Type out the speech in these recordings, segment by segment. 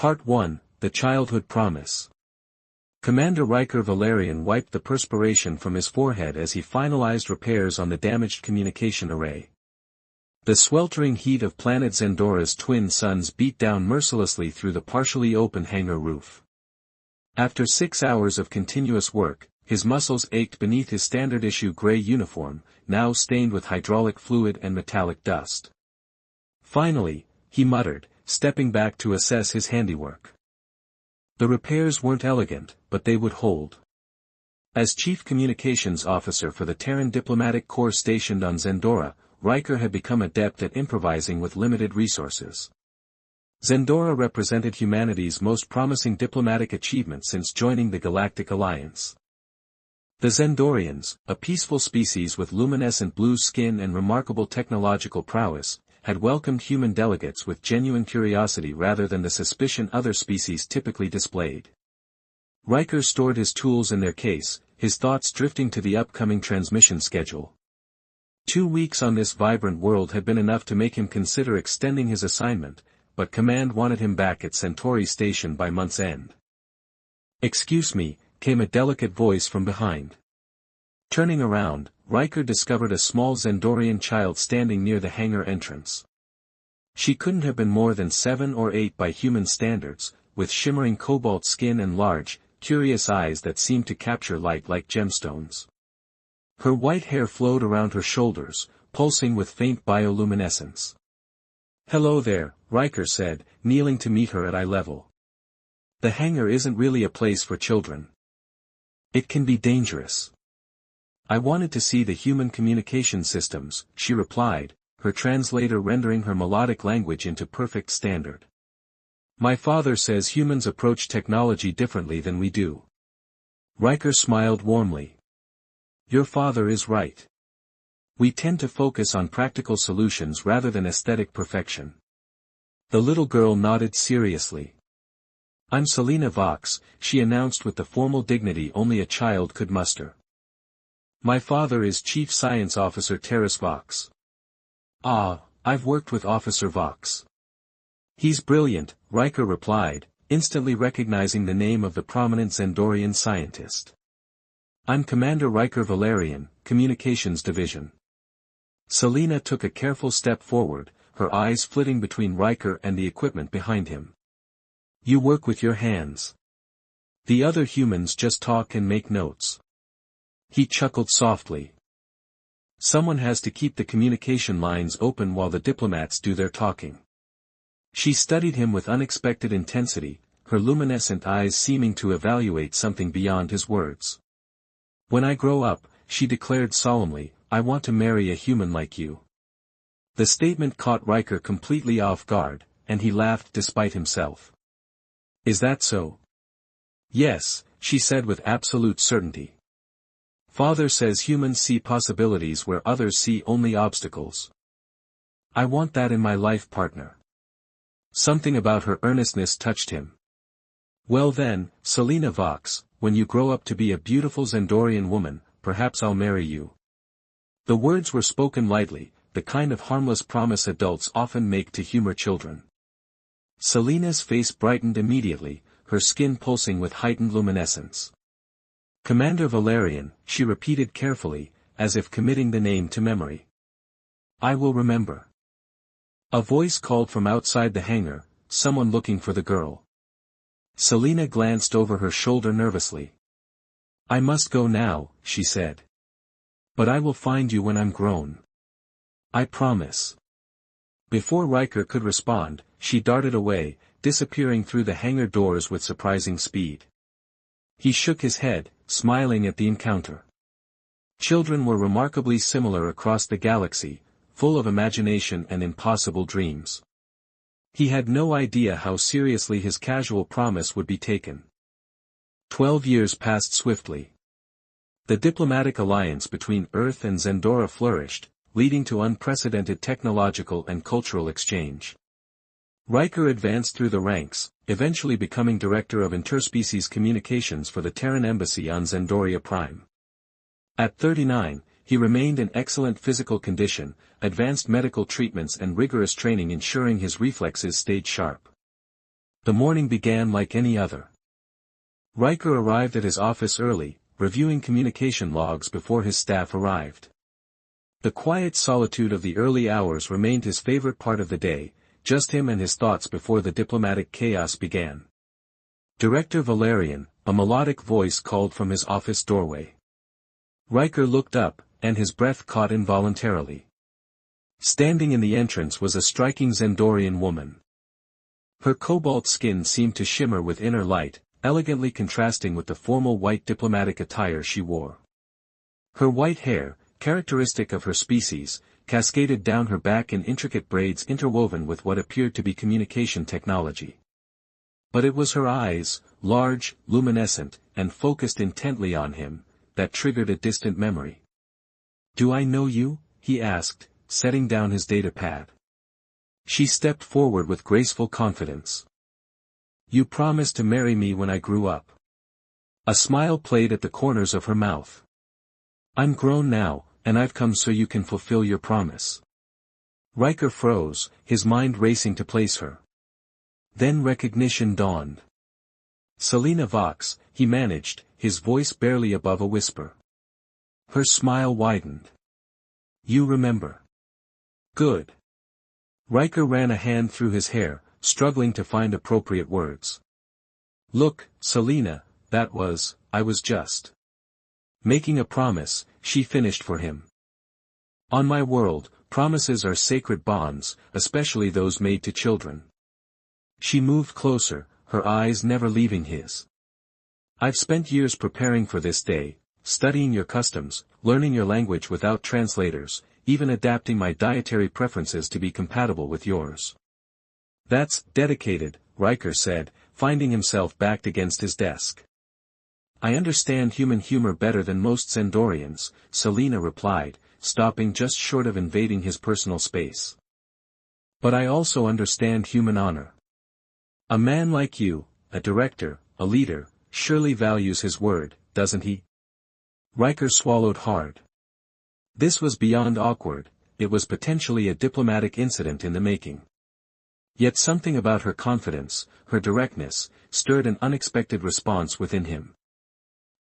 Part 1, The Childhood Promise. Commander Riker Valerian wiped the perspiration from his forehead as he finalized repairs on the damaged communication array. The sweltering heat of planet Zendora's twin suns beat down mercilessly through the partially open hangar roof. After 6 hours of continuous work, his muscles ached beneath his standard-issue gray uniform, now stained with hydraulic fluid and metallic dust. Finally, he muttered, stepping back to assess his handiwork. The repairs weren't elegant, but they would hold. As Chief Communications Officer for the Terran Diplomatic Corps stationed on Zendora, Riker had become adept at improvising with limited resources. Zendora represented humanity's most promising diplomatic achievement since joining the Galactic Alliance. The Zendorians, a peaceful species with luminescent blue skin and remarkable technological prowess, had welcomed human delegates with genuine curiosity rather than the suspicion other species typically displayed. Riker stored his tools in their case, his thoughts drifting to the upcoming transmission schedule. 2 weeks on this vibrant world had been enough to make him consider extending his assignment, but Command wanted him back at Centauri Station by month's end. "Excuse me," came a delicate voice from behind. Turning around, Riker discovered a small Zendorian child standing near the hangar entrance. She couldn't have been more than 7 or 8 by human standards, with shimmering cobalt skin and large, curious eyes that seemed to capture light like gemstones. Her white hair flowed around her shoulders, pulsing with faint bioluminescence. "Hello there," Riker said, kneeling to meet her at eye level. "The hangar isn't really a place for children. It can be dangerous." "I wanted to see the human communication systems," she replied, her translator rendering her melodic language into perfect standard. "My father says humans approach technology differently than we do." Riker smiled warmly. "Your father is right. We tend to focus on practical solutions rather than aesthetic perfection." The little girl nodded seriously. "I'm Selena Vox," she announced with the formal dignity only a child could muster. "My father is Chief Science Officer Terrace Vox." "Ah, I've worked with Officer Vox." "He's brilliant," Riker replied, instantly recognizing the name of the prominent Zendorian scientist. "I'm Commander Riker Valerian, Communications Division." Selena took a careful step forward, her eyes flitting between Riker and the equipment behind him. "You work with your hands. The other humans just talk and make notes." He chuckled softly. "Someone has to keep the communication lines open while the diplomats do their talking." She studied him with unexpected intensity, her luminescent eyes seeming to evaluate something beyond his words. "When I grow up," she declared solemnly, "I want to marry a human like you." The statement caught Riker completely off guard, and he laughed despite himself. "Is that so?" "Yes," she said with absolute certainty. "Father says humans see possibilities where others see only obstacles. I want that in my life partner." Something about her earnestness touched him. "Well then, Selena Vox, when you grow up to be a beautiful Zendorian woman, perhaps I'll marry you." The words were spoken lightly, the kind of harmless promise adults often make to humor children. Selena's face brightened immediately, her skin pulsing with heightened luminescence. "Commander Valerian," she repeated carefully, as if committing the name to memory. "I will remember." A voice called from outside the hangar, someone looking for the girl. Selena glanced over her shoulder nervously. "I must go now," she said. "But I will find you when I'm grown. I promise." Before Riker could respond, she darted away, disappearing through the hangar doors with surprising speed. He shook his head, smiling at the encounter. Children were remarkably similar across the galaxy, full of imagination and impossible dreams. He had no idea how seriously his casual promise would be taken. 12 years passed swiftly. The diplomatic alliance between Earth and Zendora flourished, leading to unprecedented technological and cultural exchange. Riker advanced through the ranks, eventually becoming Director of Interspecies Communications for the Terran Embassy on Zendoria Prime. At 39, he remained in excellent physical condition, advanced medical treatments and rigorous training ensuring his reflexes stayed sharp. The morning began like any other. Riker arrived at his office early, reviewing communication logs before his staff arrived. The quiet solitude of the early hours remained his favorite part of the day, just him and his thoughts before the diplomatic chaos began. Director Valerian, a melodic voice called from his office doorway. Riker looked up, and his breath caught involuntarily. Standing in the entrance was a striking Xandorian woman. Her cobalt skin seemed to shimmer with inner light, elegantly contrasting with the formal white diplomatic attire she wore. Her white hair, characteristic of her species, cascaded down her back in intricate braids interwoven with what appeared to be communication technology. But it was her eyes, large, luminescent, and focused intently on him, that triggered a distant memory. "Do I know you?" he asked, setting down his datapad. She stepped forward with graceful confidence. "You promised to marry me when I grew up." A smile played at the corners of her mouth. "I'm grown now, and I've come so you can fulfill your promise." Riker froze, his mind racing to place her. Then recognition dawned. "Selena Vox," he managed, his voice barely above a whisper. Her smile widened. "You remember. Good." Riker ran a hand through his hair, struggling to find appropriate words. "Look, Selena, I was just making a promise," she finished for him. "On my world, promises are sacred bonds, especially those made to children." She moved closer, her eyes never leaving his. "I've spent years preparing for this day, studying your customs, learning your language without translators, even adapting my dietary preferences to be compatible with yours." "That's dedicated," Riker said, finding himself backed against his desk. "I understand human humor better than most Xandorians," Selena replied, stopping just short of invading his personal space. "But I also understand human honor. A man like you, a director, a leader, surely values his word, doesn't he?" Riker swallowed hard. This was beyond awkward, it was potentially a diplomatic incident in the making. Yet something about her confidence, her directness, stirred an unexpected response within him.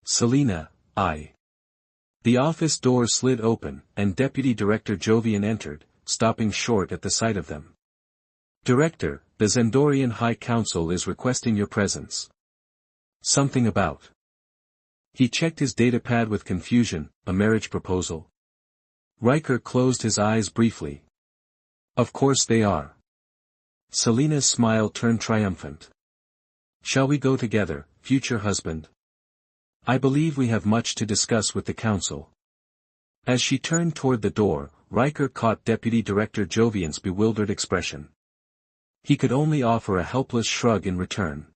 "Selena, I." The office door slid open, and Deputy Director Jovian entered, stopping short at the sight of them. "Director, the Xandorian High Council is requesting your presence." "Something about?" He checked his datapad with confusion. "A marriage proposal?" Riker closed his eyes briefly. "Of course they are." Selena's smile turned triumphant. "Shall we go together, future husband? I believe we have much to discuss with the council." As she turned toward the door, Riker caught Deputy Director Jovian's bewildered expression. He could only offer a helpless shrug in return.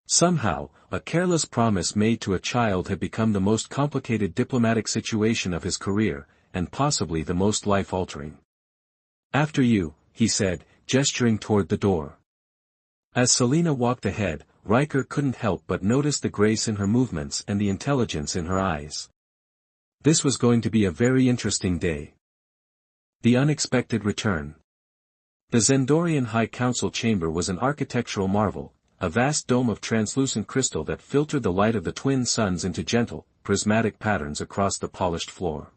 Somehow, a careless promise made to a child had become the most complicated diplomatic situation of his career, and possibly the most life-altering. "After you," he said, gesturing toward the door. As Selena walked ahead, Riker couldn't help but notice the grace in her movements and the intelligence in her eyes. This was going to be a very interesting day. The unexpected return. The Xandorian High Council chamber was an architectural marvel, a vast dome of translucent crystal that filtered the light of the twin suns into gentle, prismatic patterns across the polished floor.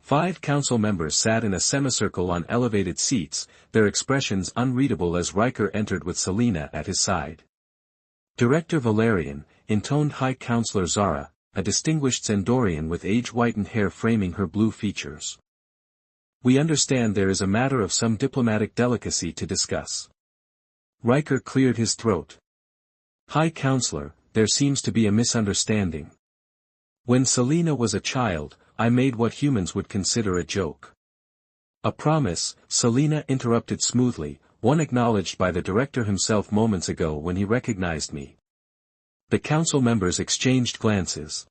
5 council members sat in a semicircle on elevated seats, their expressions unreadable as Riker entered with Selena at his side. Director Valerian, intoned High Councilor Zara, a distinguished Xandorian with age-whitened hair framing her blue features. "We understand there is a matter of some diplomatic delicacy to discuss." Riker cleared his throat. "High Councilor, there seems to be a misunderstanding. When Selena was a child, I made what humans would consider a joke." "A promise," Selena interrupted smoothly, "one acknowledged by the director himself moments ago when he recognized me." The council members exchanged glances.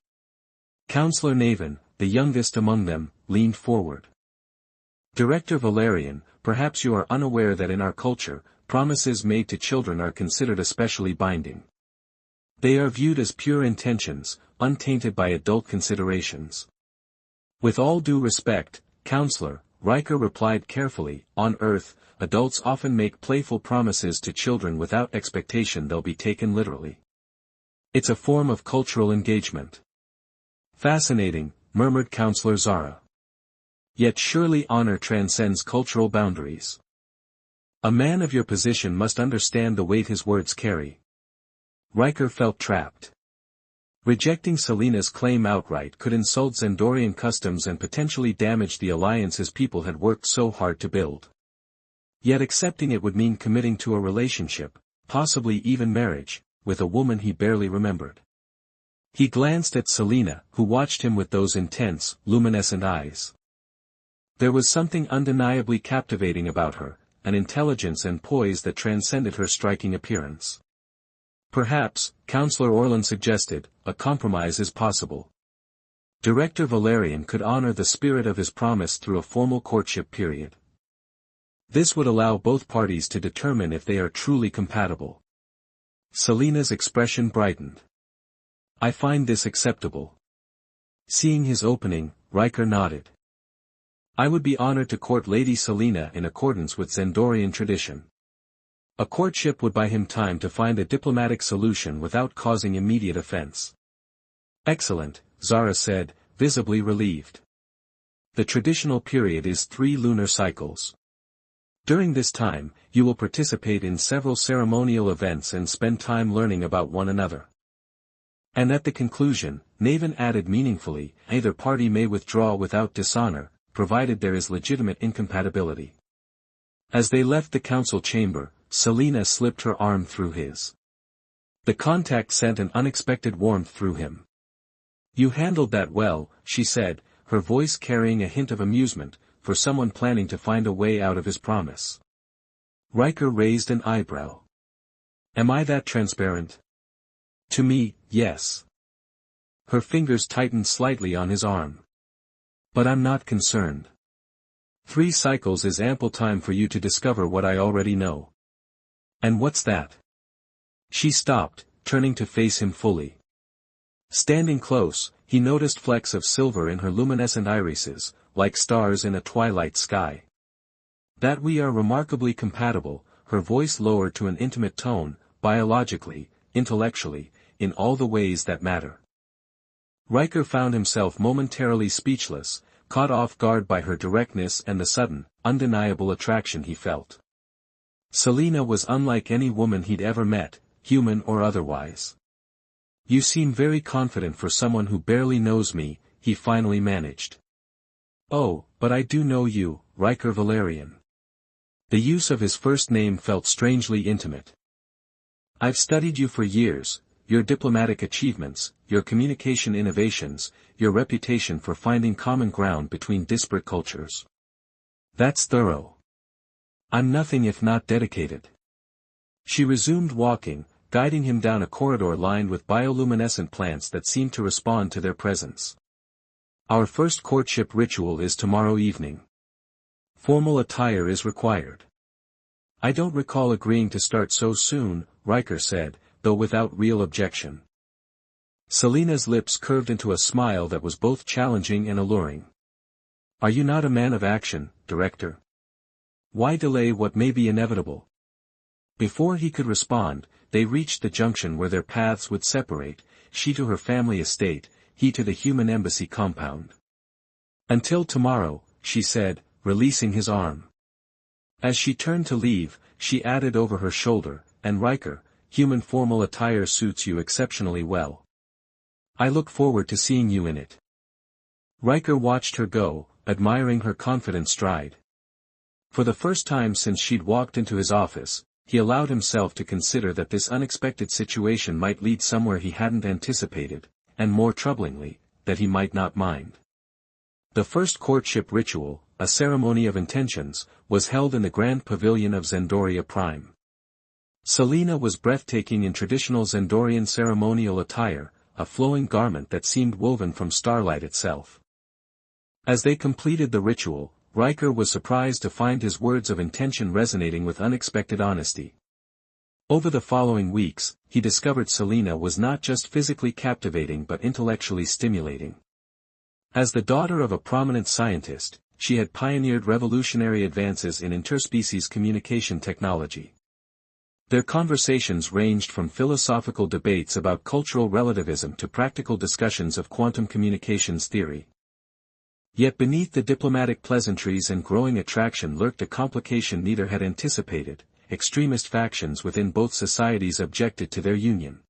Councillor Naven, the youngest among them, leaned forward. "Director Valerian, perhaps you are unaware that in our culture, promises made to children are considered especially binding. They are viewed as pure intentions, untainted by adult considerations." "With all due respect, Counselor," Riker replied carefully, "on Earth, adults often make playful promises to children without expectation they'll be taken literally. It's a form of cultural engagement. Fascinating, murmured Counselor Zara. Yet surely honor transcends cultural boundaries. A man of your position must understand the weight his words carry. Riker felt trapped. Rejecting Selena's claim outright could insult Zendorian customs and potentially damage the alliance his people had worked so hard to build. Yet accepting it would mean committing to a relationship, possibly even marriage, with a woman he barely remembered. He glanced at Selena, who watched him with those intense, luminescent eyes. There was something undeniably captivating about her, an intelligence and poise that transcended her striking appearance. Perhaps, Counselor Orlan suggested, a compromise is possible. Director Valerian could honor the spirit of his promise through a formal courtship period. This would allow both parties to determine if they are truly compatible. Selena's expression brightened. I find this acceptable. Seeing his opening, Riker nodded. I would be honored to court Lady Selena in accordance with Zendorian tradition. A courtship would buy him time to find a diplomatic solution without causing immediate offense. Excellent, Zara said, visibly relieved. The traditional period is 3 lunar cycles. During this time, you will participate in several ceremonial events and spend time learning about one another. And at the conclusion, Naven added meaningfully, either party may withdraw without dishonor, provided there is legitimate incompatibility. As they left the council chamber, Selena slipped her arm through his. The contact sent an unexpected warmth through him. You handled that well, she said, her voice carrying a hint of amusement, for someone planning to find a way out of his promise. Riker raised an eyebrow. Am I that transparent? To me, yes. Her fingers tightened slightly on his arm. But I'm not concerned. 3 cycles is ample time for you to discover what I already know. And what's that? She stopped, turning to face him fully. Standing close, he noticed flecks of silver in her luminescent irises, like stars in a twilight sky. That we are remarkably compatible, her voice lowered to an intimate tone, biologically, intellectually, in all the ways that matter. Riker found himself momentarily speechless, caught off guard by her directness and the sudden, undeniable attraction he felt. Selena was unlike any woman he'd ever met, human or otherwise. You seem very confident for someone who barely knows me, he finally managed. Oh, but I do know you, Riker Valerian. The use of his first name felt strangely intimate. I've studied you for years, your diplomatic achievements, your communication innovations, your reputation for finding common ground between disparate cultures. That's thorough. I'm nothing if not dedicated. She resumed walking, guiding him down a corridor lined with bioluminescent plants that seemed to respond to their presence. Our first courtship ritual is tomorrow evening. Formal attire is required. I don't recall agreeing to start so soon, Riker said, though without real objection. Selena's lips curved into a smile that was both challenging and alluring. Are you not a man of action, Director? Why delay what may be inevitable? Before he could respond, they reached the junction where their paths would separate, she to her family estate, he to the human embassy compound. Until tomorrow, she said, releasing his arm. As she turned to leave, she added over her shoulder, and Riker, human formal attire suits you exceptionally well. I look forward to seeing you in it. Riker watched her go, admiring her confident stride. For the first time since she'd walked into his office, he allowed himself to consider that this unexpected situation might lead somewhere he hadn't anticipated, and more troublingly, that he might not mind. The first courtship ritual, a ceremony of intentions, was held in the Grand Pavilion of Zendoria Prime. Selena was breathtaking in traditional Zendorian ceremonial attire, a flowing garment that seemed woven from starlight itself. As they completed the ritual, Riker was surprised to find his words of intention resonating with unexpected honesty. Over the following weeks, he discovered Selena was not just physically captivating but intellectually stimulating. As the daughter of a prominent scientist, she had pioneered revolutionary advances in interspecies communication technology. Their conversations ranged from philosophical debates about cultural relativism to practical discussions of quantum communications theory. Yet beneath the diplomatic pleasantries and growing attraction lurked a complication neither had anticipated. Extremist factions within both societies objected to their union.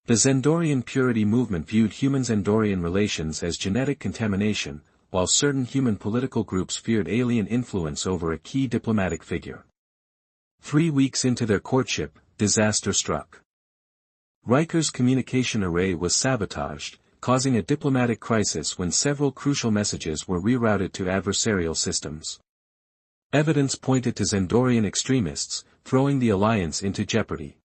The Zendorian purity movement viewed human-Zendorian relations as genetic contamination, while certain human political groups feared alien influence over a key diplomatic figure. 3 weeks into their courtship, disaster struck. Riker's communication array was sabotaged, causing a diplomatic crisis when several crucial messages were rerouted to adversarial systems. Evidence pointed to Zendorian extremists, throwing the alliance into jeopardy.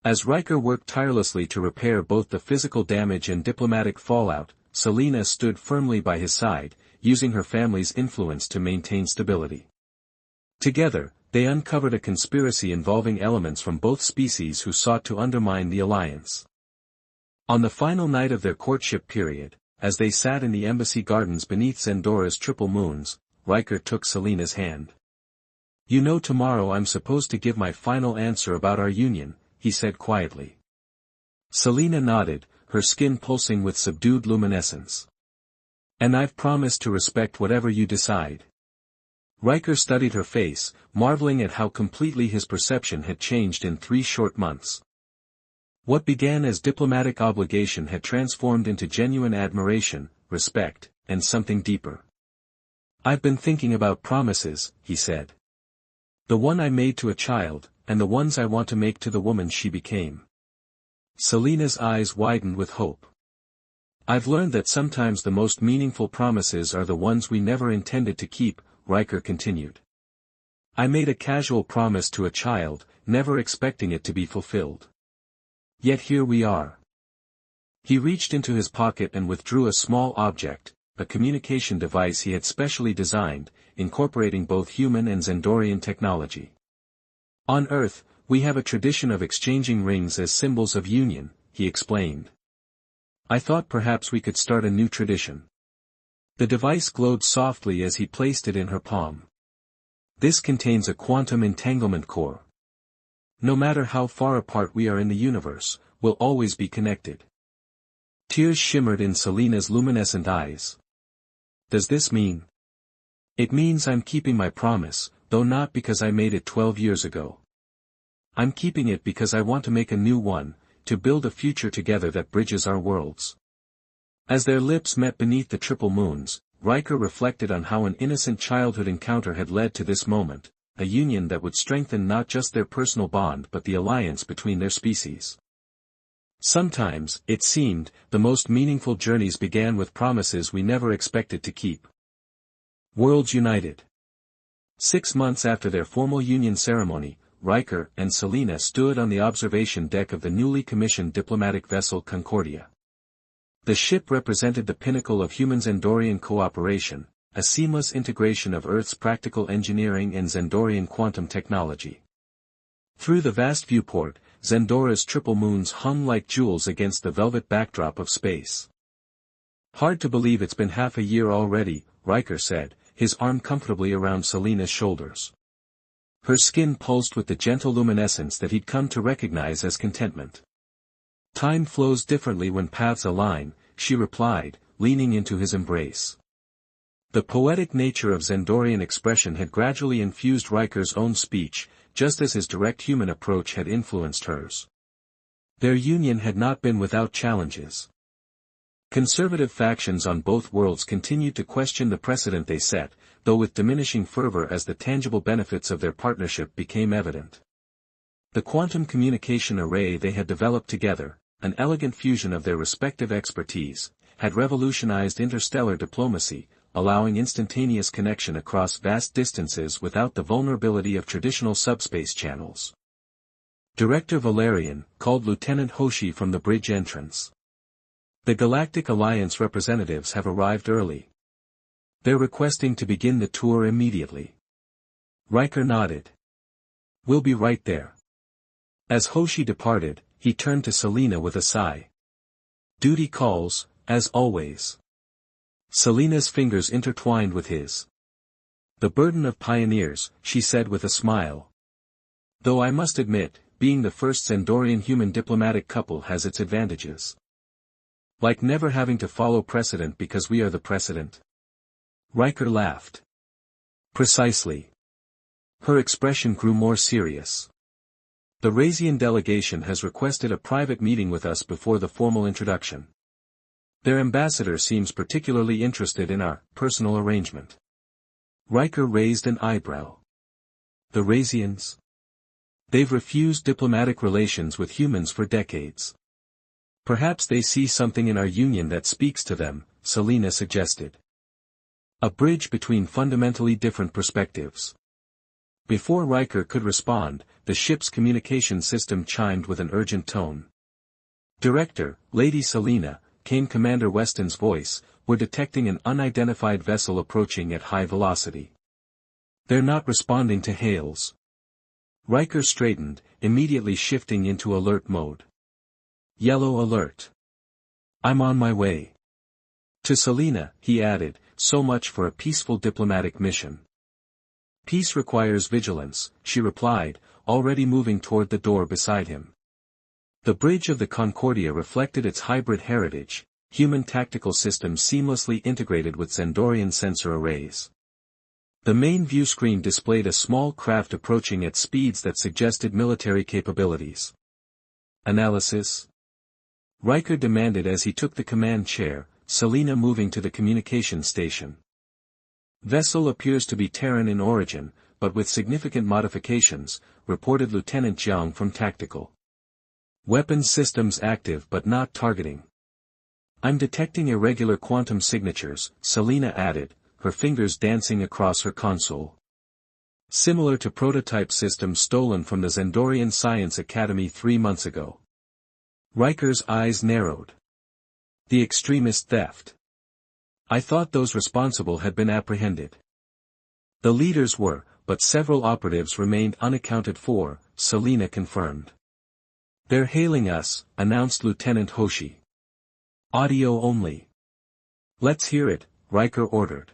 As Riker worked tirelessly to repair both the physical damage and diplomatic fallout, Selena stood firmly by his side, using her family's influence to maintain stability. Together, they uncovered a conspiracy involving elements from both species who sought to undermine the alliance. On the final night of their courtship period, as they sat in the embassy gardens beneath Zendora's triple moons, Riker took Selena's hand. "You know, tomorrow I'm supposed to give my final answer about our union," he said quietly. Selena nodded, her skin pulsing with subdued luminescence. "And I've promised to respect whatever you decide." Riker studied her face, marveling at how completely his perception had changed in 3 short months. What began as diplomatic obligation had transformed into genuine admiration, respect, and something deeper. "I've been thinking about promises," he said. "The one I made to a child, and the ones I want to make to the woman she became." Selena's eyes widened with hope. "I've learned that sometimes the most meaningful promises are the ones we never intended to keep," Riker continued. "I made a casual promise to a child, never expecting it to be fulfilled. Yet here we are." He reached into his pocket and withdrew a small object, a communication device he had specially designed, incorporating both human and Zendorian technology. "On Earth, we have a tradition of exchanging rings as symbols of union," he explained. "I thought perhaps we could start a new tradition." The device glowed softly as he placed it in her palm. "This contains a quantum entanglement core. No matter how far apart we are in the universe, we'll always be connected." Tears shimmered in Selena's luminescent eyes. "Does this mean?" "It means I'm keeping my promise, though not because I made it 12 years ago. I'm keeping it because I want to make a new one, to build a future together that bridges our worlds." As their lips met beneath the triple moons, Riker reflected on how an innocent childhood encounter had led to this moment, a union that would strengthen not just their personal bond but the alliance between their species. Sometimes, it seemed, the most meaningful journeys began with promises we never expected to keep. Worlds united. 6 months after their formal union ceremony, Riker and Selena stood on the observation deck of the newly commissioned diplomatic vessel Concordia. The ship represented the pinnacle of human-Zendorian cooperation, a seamless integration of Earth's practical engineering and Zendorian quantum technology. Through the vast viewport, Zendora's triple moons hung like jewels against the velvet backdrop of space. "Hard to believe it's been half a year already," Riker said, his arm comfortably around Selena's shoulders. Her skin pulsed with the gentle luminescence that he'd come to recognize as contentment. "Time flows differently when paths align," she replied, leaning into his embrace. The poetic nature of Zendorian expression had gradually infused Riker's own speech, just as his direct human approach had influenced hers. Their union had not been without challenges. Conservative factions on both worlds continued to question the precedent they set, though with diminishing fervor as the tangible benefits of their partnership became evident. The quantum communication array they had developed together, an elegant fusion of their respective expertise, had revolutionized interstellar diplomacy, allowing instantaneous connection across vast distances without the vulnerability of traditional subspace channels. Director Valerian called Lieutenant Hoshi from the bridge entrance. "The Galactic Alliance representatives have arrived early. They're requesting to begin the tour immediately." Riker nodded. "We'll be right there." As Hoshi departed, he turned to Selena with a sigh. "Duty calls, as always." Selina's fingers intertwined with his. "The burden of pioneers," she said with a smile. "Though I must admit, being the first Xandorian human diplomatic couple has its advantages. Like never having to follow precedent because we are the precedent." Riker laughed. "Precisely." Her expression grew more serious. "The Razian delegation has requested a private meeting with us before the formal introduction. Their ambassador seems particularly interested in our personal arrangement." Riker raised an eyebrow. "The Razians? They've refused diplomatic relations with humans for decades. Perhaps they see something in our union that speaks to them," Selina suggested. "A bridge between fundamentally different perspectives." Before Riker could respond, the ship's communication system chimed with an urgent tone. "Director, Lady Selina," came Commander Weston's voice, "we're detecting an unidentified vessel approaching at high velocity. They're not responding to hails." Riker straightened, immediately shifting into alert mode. "Yellow alert. I'm on my way." To Selina, he added, "So much for a peaceful diplomatic mission." "Peace requires vigilance," she replied, already moving toward the door beside him. The bridge of the Concordia reflected its hybrid heritage, human tactical systems seamlessly integrated with Xandorian sensor arrays. The main view screen displayed a small craft approaching at speeds that suggested military capabilities. "Analysis?" Riker demanded as he took the command chair, Selina moving to the communication station. "Vessel appears to be Terran in origin, but with significant modifications," reported Lieutenant Jiang from Tactical. "Weapons systems active but not targeting." "I'm detecting irregular quantum signatures," Selina added, her fingers dancing across her console. "Similar to prototype systems stolen from the Xandorian Science Academy 3 months ago." Riker's eyes narrowed. "The extremist theft. I thought those responsible had been apprehended." "The leaders were, but several operatives remained unaccounted for," Selina confirmed. "They're hailing us," announced Lieutenant Hoshi. "Audio only." "Let's hear it," Riker ordered.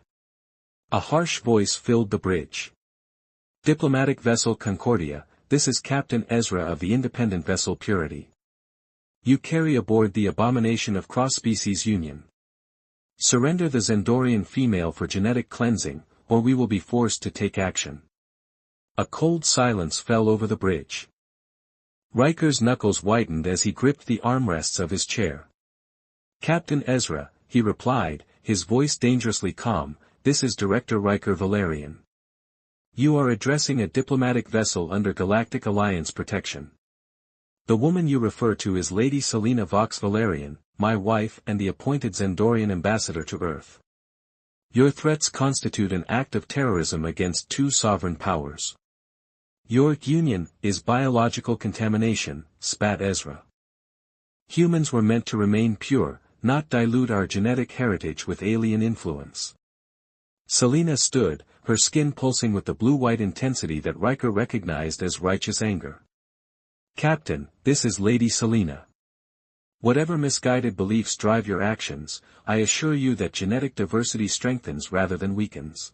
A harsh voice filled the bridge. "Diplomatic vessel Concordia, this is Captain Ezra of the independent vessel Purity. You carry aboard the abomination of cross-species union. Surrender the Xandorian female for genetic cleansing, or we will be forced to take action." A cold silence fell over the bridge. Riker's knuckles whitened as he gripped the armrests of his chair. "Captain Ezra," he replied, his voice dangerously calm, "this is Director Riker Valerian. You are addressing a diplomatic vessel under Galactic Alliance protection. The woman you refer to is Lady Selina Vox Valerian, my wife and the appointed Xandorian ambassador to Earth. Your threats constitute an act of terrorism against 2 sovereign powers. Your union is biological contamination," spat Ezra. "Humans were meant to remain pure, not dilute our genetic heritage with alien influence." Selina stood, her skin pulsing with the blue-white intensity that Riker recognized as righteous anger. "Captain, this is Lady Selina. Whatever misguided beliefs drive your actions, I assure you that genetic diversity strengthens rather than weakens.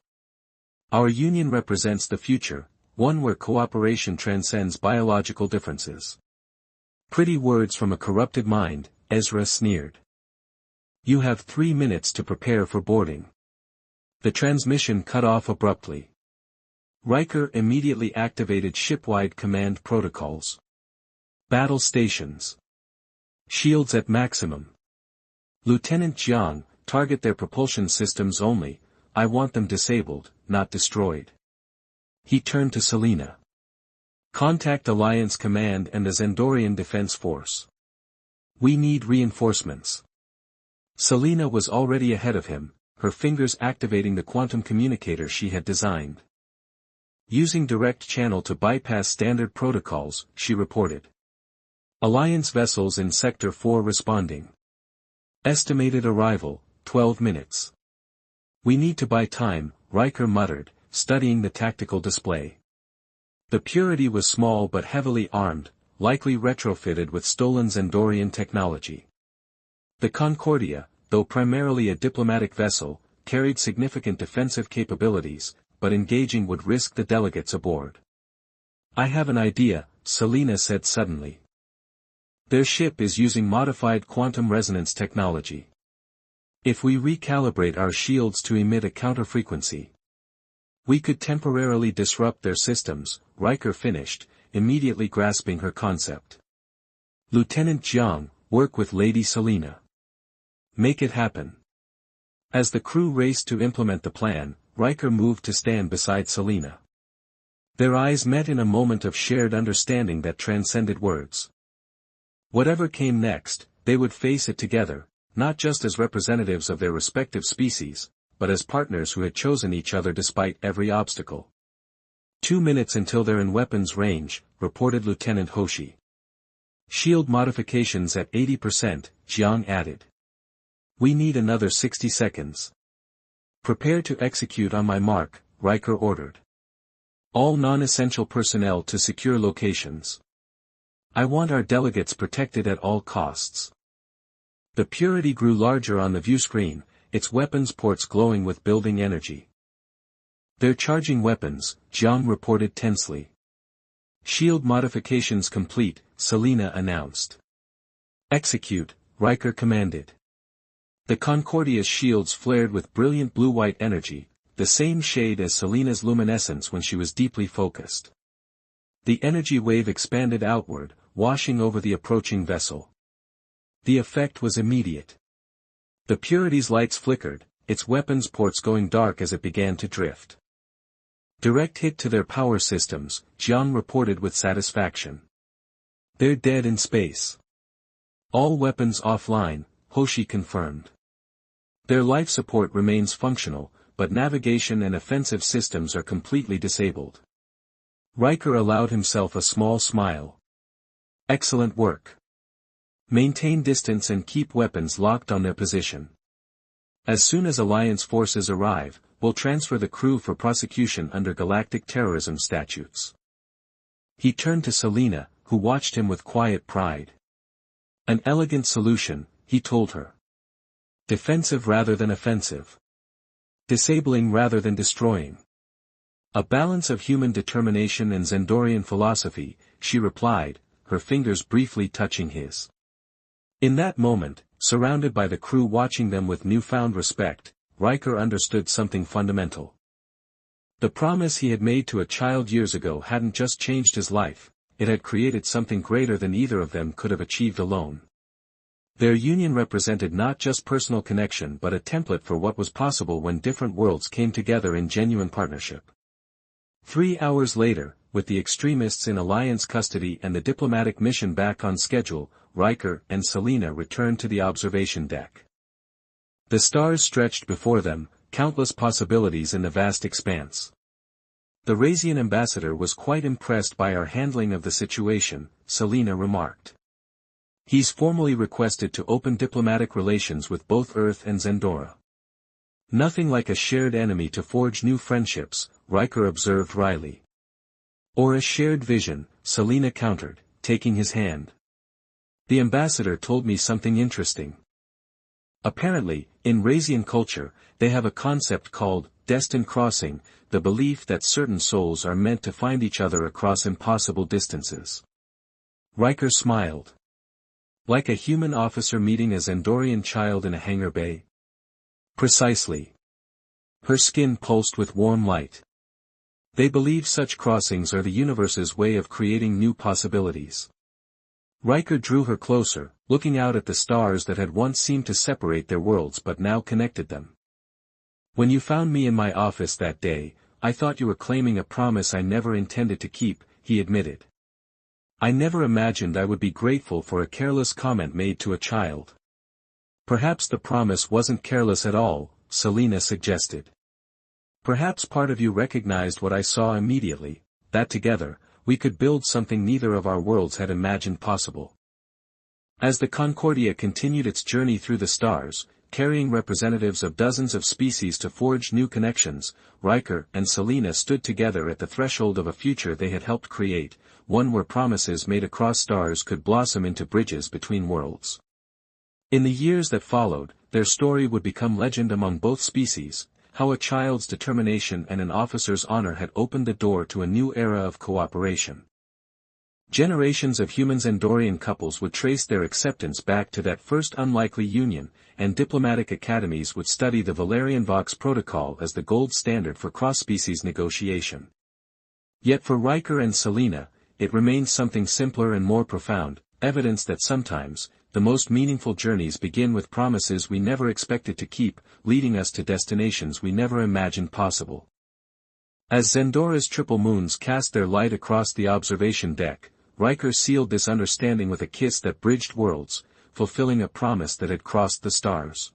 Our union represents the future, one where cooperation transcends biological differences." "Pretty words from a corrupted mind," Ezra sneered. "You have 3 minutes to prepare for boarding." The transmission cut off abruptly. Riker immediately activated ship-wide command protocols. "Battle stations. Shields at maximum. Lieutenant Jiang, target their propulsion systems only, I want them disabled, not destroyed." He turned to Selina. "Contact Alliance Command and the Xandorian Defense Force. We need reinforcements." Selina was already ahead of him, her fingers activating the quantum communicator she had designed. Using direct channel to bypass standard protocols, she reported. "Alliance vessels in Sector 4 responding. Estimated arrival, 12 minutes. We need to buy time," Riker muttered, studying the tactical display. The Purity was small but heavily armed, likely retrofitted with stolen Xandorian technology. The Concordia, though primarily a diplomatic vessel, carried significant defensive capabilities, but engaging would risk the delegates aboard. "I have an idea," Selena said suddenly. "Their ship is using modified quantum resonance technology. If we recalibrate our shields to emit a counterfrequency, we could temporarily disrupt their systems," Riker finished, immediately grasping her concept. "Lieutenant Jiang, work with Lady Selena. Make it happen." As the crew raced to implement the plan, Riker moved to stand beside Selena. Their eyes met in a moment of shared understanding that transcended words. Whatever came next, they would face it together, not just as representatives of their respective species, but as partners who had chosen each other despite every obstacle. 2 minutes until they're in weapons range, reported Lieutenant Hoshi. "Shield modifications at 80%, Jiang added. "We need another 60 seconds. "Prepare to execute on my mark," Riker ordered. "All non-essential personnel to secure locations. I want our delegates protected at all costs." The Purity grew larger on the viewscreen, its weapons ports glowing with building energy. "They're charging weapons," Jiang reported tensely. "Shield modifications complete," Selena announced. "Execute," Riker commanded. The Concordia's shields flared with brilliant blue-white energy, the same shade as Selena's luminescence when she was deeply focused. The energy wave expanded outward, washing over the approaching vessel. The effect was immediate. The Purity's lights flickered, its weapons ports going dark as it began to drift. "Direct hit to their power systems," Jiang reported with satisfaction. "They're dead in space." "All weapons offline," Hoshi confirmed. "Their life support remains functional, but navigation and offensive systems are completely disabled." Riker allowed himself a small smile. "Excellent work. Maintain distance and keep weapons locked on their position. As soon as Alliance forces arrive, we'll transfer the crew for prosecution under galactic terrorism statutes." He turned to Selena, who watched him with quiet pride. "An elegant solution," he told her. "Defensive rather than offensive. Disabling rather than destroying. A balance of human determination and Zendorian philosophy," she replied, her fingers briefly touching his. In that moment, surrounded by the crew watching them with newfound respect, Riker understood something fundamental. The promise he had made to a child years ago hadn't just changed his life, it had created something greater than either of them could have achieved alone. Their union represented not just personal connection but a template for what was possible when different worlds came together in genuine partnership. 3 hours later, with the extremists in Alliance custody and the diplomatic mission back on schedule, Riker and Selena returned to the observation deck. The stars stretched before them, countless possibilities in the vast expanse. "The Razian ambassador was quite impressed by our handling of the situation," Selena remarked. "He's formally requested to open diplomatic relations with both Earth and Zendora." "Nothing like a shared enemy to forge new friendships," Riker observed wryly. "Or a shared vision," Selena countered, taking his hand. "The ambassador told me something interesting. Apparently, in Razian culture, they have a concept called destined crossing, the belief that certain souls are meant to find each other across impossible distances." Riker smiled. "Like a human officer meeting a Zendorian child in a hangar bay?" "Precisely." Her skin pulsed with warm light. "They believe such crossings are the universe's way of creating new possibilities." Riker drew her closer, looking out at the stars that had once seemed to separate their worlds but now connected them. "When you found me in my office that day, I thought you were claiming a promise I never intended to keep," he admitted. "I never imagined I would be grateful for a careless comment made to a child." "Perhaps the promise wasn't careless at all," Selena suggested. "Perhaps part of you recognized what I saw immediately, that together, we could build something neither of our worlds had imagined possible." As the Concordia continued its journey through the stars, carrying representatives of dozens of species to forge new connections, Riker and Selena stood together at the threshold of a future they had helped create, one where promises made across stars could blossom into bridges between worlds. In the years that followed, their story would become legend among both species, how a child's determination and an officer's honor had opened the door to a new era of cooperation. Generations of humans and Dorian couples would trace their acceptance back to that first unlikely union, and diplomatic academies would study the Valerian Vox Protocol as the gold standard for cross-species negotiation. Yet for Riker and Selena, it remains something simpler and more profound, evidence that sometimes, the most meaningful journeys begin with promises we never expected to keep, leading us to destinations we never imagined possible. As Zendora's triple moons cast their light across the observation deck, Riker sealed this understanding with a kiss that bridged worlds, fulfilling a promise that had crossed the stars.